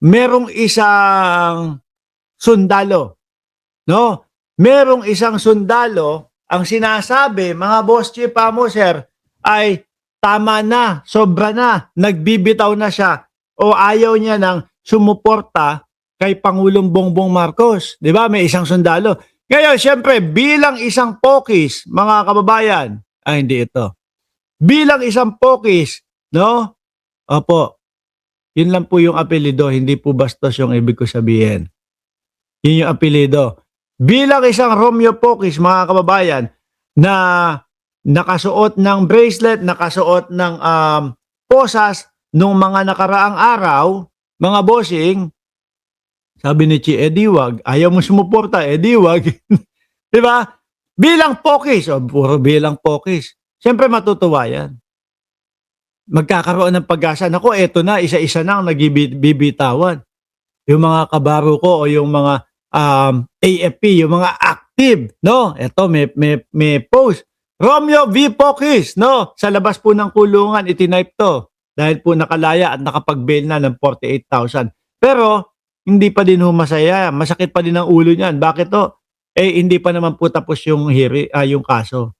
merong isang sundalo, no? Merong isang sundalo ang sinasabi, mga boss chief mo, sir, ay tama na, sobra na, nagbibitaw na siya o ayaw niya nang sumuporta kay Pangulong Bongbong Marcos. Di ba? May isang sundalo. Ngayon, syempre, bilang isang pokis, mga kababayan, hindi ito. Bilang isang pokis, no? Opo, yun lang po yung apelido, hindi po bastos yung ibig ko sabihin. Yun yung apelido. Bilang isang Romeo Pokis, mga kababayan, na nakasuot ng bracelet, nakasuot ng posas nung mga nakaraang araw, mga bossing, sabi ni Chi, wag, ayaw mo sumuporta, wag. Di ba? Bilang Pokis, puro bilang Pokis. Siyempre matutuwa yan. Magkakaroon ng pag-asa. Naku, eto na, isa-isa na ang nagbibitawan. Yung mga kabaro ko o yung mga AFP, yung mga active, no? Ito, may post. Romeo V. Pokis, no? Sa labas po ng kulungan, itinipe to. Dahil po nakalaya at nakapag-bail na ng 48,000. Pero, hindi pa din masaya. Masakit pa din ang ulo niyan. Bakit to? Hindi pa naman po tapos yung, yung kaso.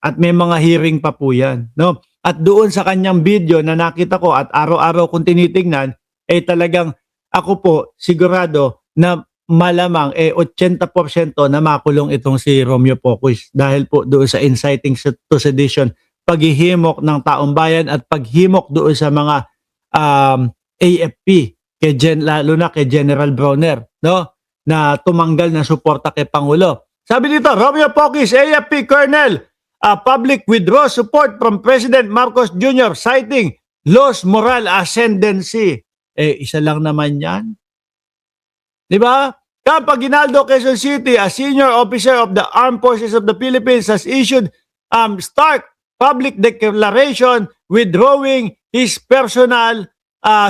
At may mga hearing pa po yan, no? At doon sa kanyang video na nakita ko at araw-araw kong tinitingnan, talagang ako po sigurado na malamang 80% na makulong itong si Romeo Pokis dahil po doon sa inciting to sedition, paghihimok ng taong bayan at paghimok doon sa mga AFP, lalo na kay General Bronner, no? Na tumanggal ng suporta kay Pangulo. Sabi dito, Romeo Pokis, AFP Colonel, public withdraw support from President Marcos Jr. citing lost moral ascendancy. Isa lang naman yan. Di ba? Kapag Ginaldo, Quezon City, a senior officer of the Armed Forces of the Philippines has issued stark public declaration withdrawing his personal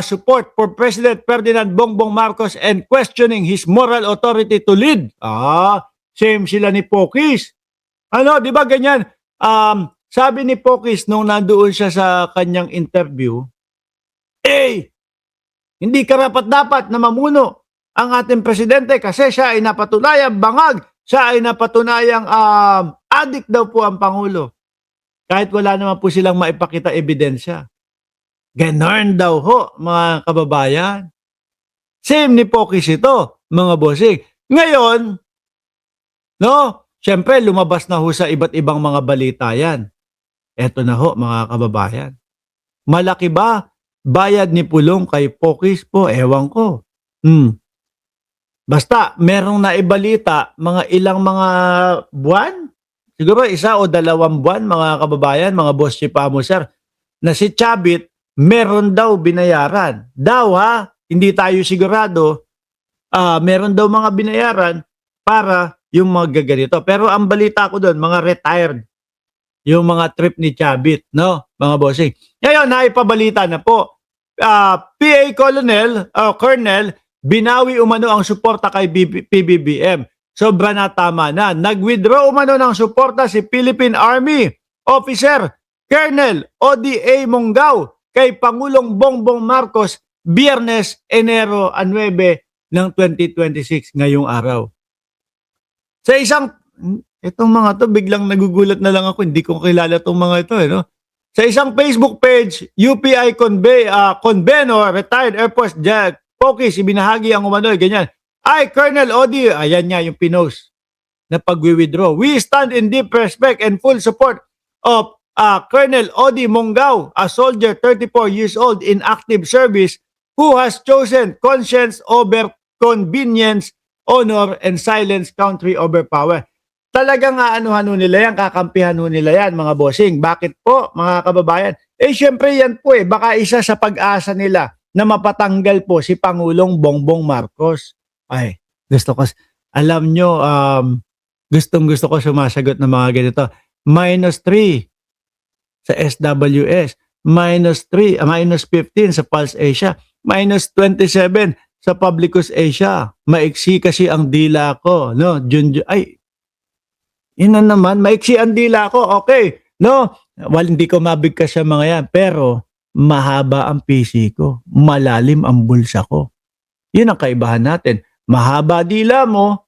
support for President Ferdinand Bongbong Marcos and questioning his moral authority to lead. Same sila ni Pokis. Ano, di ba ganyan? Sabi ni Pokis nung nandoon siya sa kanyang interview, hindi karapat-dapat na mamuno ang ating presidente kasi siya ay napatunayang bangag, siya ay napatunayang addict daw po ang Pangulo. Kahit wala naman po silang maipakita ebidensya. Ganon daw ho, mga kababayan. Same ni Pokis ito, mga bossing. Ngayon, no, syempre lumabas na ho sa iba't ibang mga balita yan. Eto na ho, mga kababayan. Malaki ba bayad ni Pulong kay Pokis po? Ewan ko. Basta, merong naibalita, mga ilang mga buwan, siguro 1 o 2 buwan, mga kababayan, mga boss chief mo, sir, na si Chavit, meron daw binayaran. Daw ha, hindi tayo sigurado, meron daw mga binayaran para yung mga ganito. Pero ang balita ko doon, mga retired, yung mga trip ni Chavit, no, mga bossing. Ngayon, naipabalita na po, PA Colonel, binawi umano ang suporta kay PBBM. Sobra na, tama na. Nag-withdraw umano ng suporta si Philippine Army Officer Colonel ODA Monggao kay Pangulong Bongbong Marcos Biyernes, Enero 9 ng 2026 ngayong araw. Sa itong mga to, biglang nagugulat na lang ako, hindi ko kilala itong mga ito, no? Sa isang Facebook page, UPI Convenor, retired Air Force Jet Pokis, ibinahagi ang umano'y ganyan. Colonel Odi, ayan niya yung pinost na pag-withdraw. We stand in deep respect and full support of Colonel Odi Monggao, a soldier 34 years old in active service who has chosen conscience over convenience, honor, and silence, country over power. Talagang anuhan nila yan, kakampihan nila yan, mga bossing. Bakit po, mga kababayan? Syempre yan po baka isa sa pag-asa nila na mapatanggal po si Pangulong Bongbong Marcos. Gusto ko, alam nyo, gustong-gusto ko sumasagot ng mga ganito. -3 sa SWS, -3, -15 sa Pulse Asia, -27 sa Publicus Asia. Maiksi kasi ang dila ko, no? Yun na naman, maiksi ang dila ko, okay, no? Hindi ko mabigkas sa mga yan, pero mahaba ang PC ko, malalim ang bulsa ko. Yun ang kaibahan natin. Mahaba dila mo,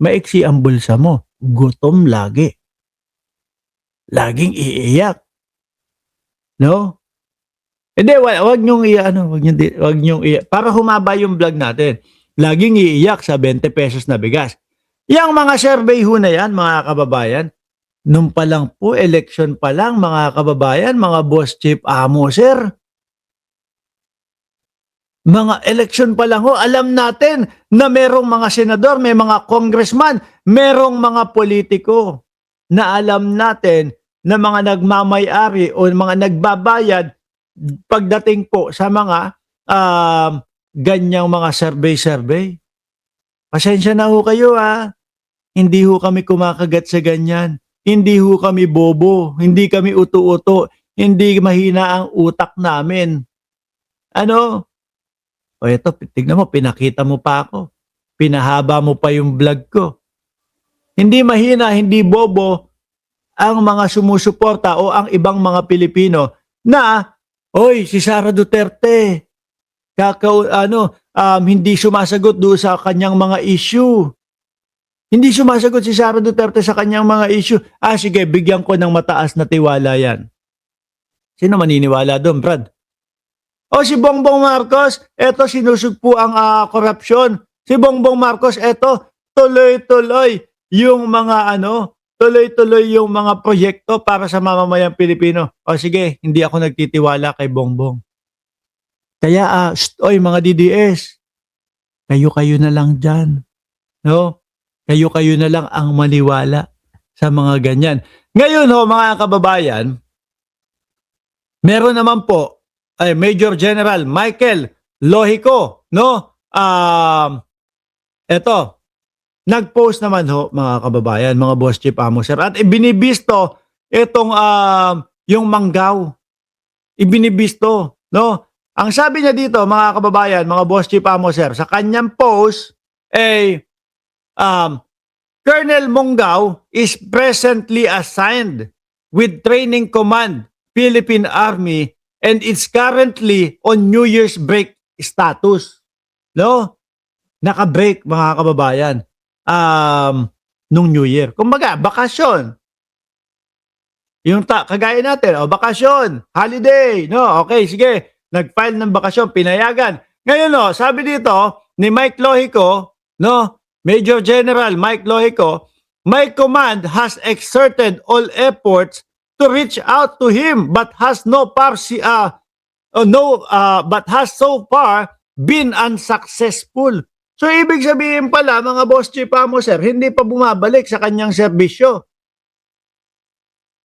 maiksi ang bulsa mo. Gutom lagi. Laging iiyak. No? Hindi, wag niyong wag niyong para humaba yung vlog natin. Laging iiyak sa 20 pesos na bigas. Yang mga survey ho na yan, mga kababayan, nung pa lang po, election pa lang, mga kababayan, mga boss chief amo, sir. Mga election pa lang ho, alam natin na merong mga senador, may mga congressman, merong mga politiko na alam natin na mga nagmamay-ari o mga nagbabayad pagdating po sa mga ganyang mga survey-survey. Pasensya na ho kayo Hindi ho kami kumakagat sa ganyan. Hindi ho kami bobo. Hindi kami uto-uto. Hindi mahina ang utak namin. Ano? O eto, tignan mo, pinakita mo pa ako. Pinahaba mo pa yung vlog ko. Hindi mahina, hindi bobo ang mga sumusuporta o ang ibang mga Pilipino na, oy, si Sara Duterte, hindi sumasagot doon sa kanyang mga issue. Hindi sumasagot si Sara Duterte sa kanyang mga issue. Sige, bigyan ko ng mataas na tiwala yan. Sino maniniwala doon, Brad? O si Bongbong Marcos, eto sinusugpo ang korupsyon. Si Bongbong Marcos, eto tuloy-tuloy yung mga tuloy-tuloy yung mga proyekto para sa mamamayang Pilipino. O sige, hindi ako nagtitiwala kay Bongbong. Kaya, oy mga DDS, kayo-kayo na lang dyan. No? Kayo-kayo na lang ang maniwala sa mga ganyan. Ngayon mga kababayan, meron naman po Major General Michael Lohico, no? Eto, nag-post naman mga kababayan, mga boss chief amo, sir, at ibinibisto itong yung Manggao. Ibinibisto, no? Ang sabi niya dito, mga kababayan, mga boss chief amo, sir, sa kanyang post Colonel Manggao is presently assigned with Training Command, Philippine Army, and it's currently on New Year's break status. No? Naka-break, mga kababayan, nung New Year. Kumbaga, bakasyon. Yung kagaya natin, bakasyon, holiday, no? Okay, sige, nag-file ng bakasyon, pinayagan. Ngayon, sabi dito ni Mike Lohico, no? Major General Mike Lohico, my command has exerted all efforts to reach out to him but has so far been unsuccessful. So ibig sabihin pala, mga boss chief amo, sir, hindi pa bumabalik sa kanyang serbisyo.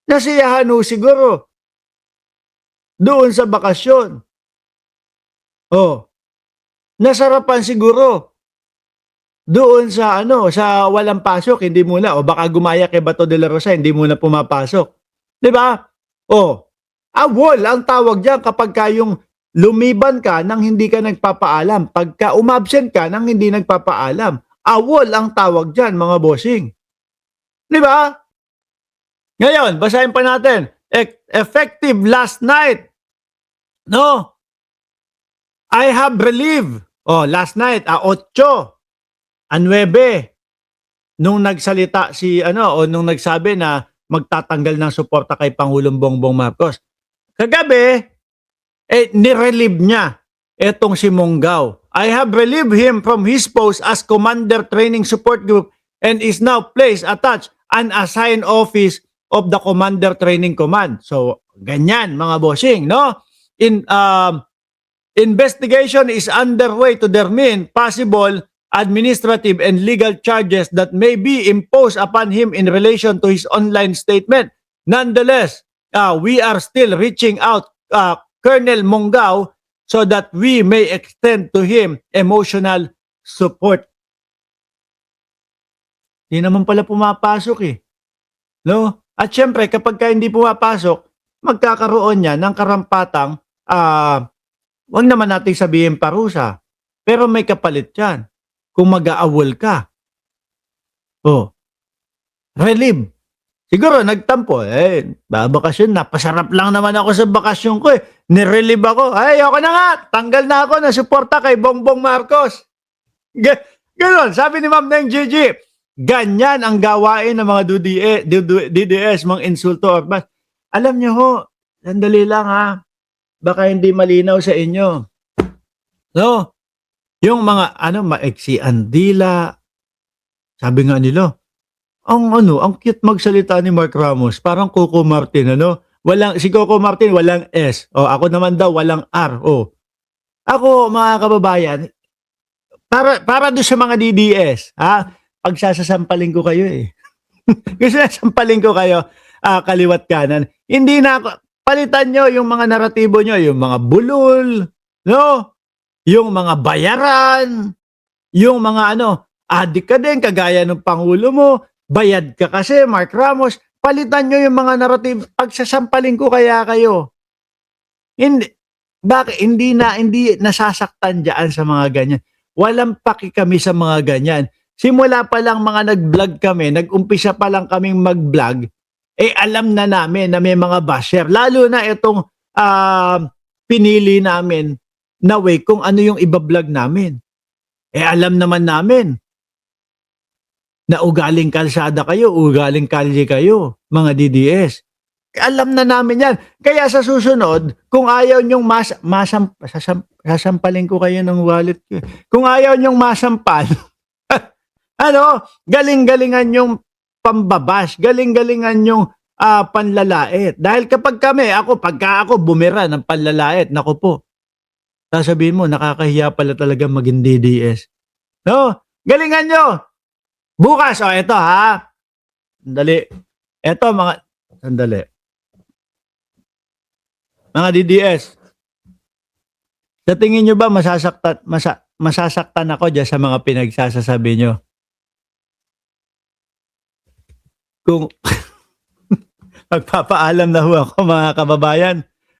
Nasiyahan ho siguro doon sa bakasyon. Nasarapan siguro doon sa sa walang pasok, hindi muna, baka gumaya kay Bato de la Rosa, hindi muna pumapasok. 'Di ba? Awol ang tawag diyan kapag kayong lumiban ka nang hindi ka nagpapaalam. Pagka umabsent ka nang hindi nagpapaalam. Awol ang tawag diyan, mga bossing. 'Di ba? Ngayon, basahin pa natin. Effective last night. No? I have relieved. Last night, 8. 9, nung nagsalita nung nagsabi na magtatanggal ng suporta kay Pangulong Bongbong Marcos. Kagabi, nirelieve niya etong si Manggao. I have relieved him from his post as Commander Training Support Group and is now placed attached an assigned office of the Commander Training Command. So, ganyan, mga bossing, no? Investigation is underway to determine possible administrative and legal charges that may be imposed upon him in relation to his online statement. Nonetheless, we are still reaching out Colonel Manggao so that we may extend to him emotional support. Hindi naman pala pumapasok no? At syempre, kapag hindi pumapasok, magkakaroon niya ng karampatang, wag naman natin sabihin parusa, pero may kapalit yan. Kung mag-aawol ka. Relieve. Siguro nagtampo, babakasyon, napasarap lang naman ako sa bakasyon ko, eh. Nirelieve ako, "Ay, ayoko na nga, tanggal na ako ng suporta kay Bongbong Marcos." Gano'n, sabi ni Ma'am Neng Gigi. Ganyan ang gawain ng mga DDS, mga insulto or bas. Alam niyo ho, sandali lang ha, baka hindi malinaw sa inyo. No, yung mga maiksi ang dila, sabi nga nila, ang cute magsalita ni Mark Ramos, parang Coco Martin, ano? Si Coco Martin walang S. O, ako naman daw walang R. O. Ako, mga kababayan, para doon sa mga DDS, ha? Pagsasasampalin ko kayo eh. Gusto na sampalin ko kayo, kaliwat kanan. Hindi na ako, palitan nyo yung mga naratibo nyo, yung mga bulol, no? Yung mga bayaran, yung mga adik ka din, kagaya ng Pangulo mo, bayad ka kasi, Mark Ramos, palitan nyo yung mga narrative, pagsasampalin ko kaya kayo. Hindi, bakit hindi nasasaktan diyan sa mga ganyan. Walang paki kami sa mga ganyan. Simula pa lang mga nag-vlog kami, nag-umpisa pa lang kaming mag-vlog, alam na namin na may mga basher. Lalo na itong pinili namin na way kung ano yung iba-vlog namin. Alam naman namin na ugaling kalsada kayo, ugaling kalye kayo, mga DDS. Alam na namin yan. Kaya sa susunod, kung ayaw nyong sasampalin ko kayo ng wallet ko. Kung ayaw nyong masampal, galing-galingan yung pambabash, galing-galingan yung panlalait. Dahil pagka ako bumira ng panlalait, naku po, sasabihin mo, nakakahiya pala talaga maging DDS. No? Galingan nyo! Bukas, ito ha. Sandali. Ito sandali. Mga DDS, sa tingin nyo ba masasaktan ako dyan sa mga pinagsasasabi nyo? Kung magpapaalam na ho ako mga kababayan,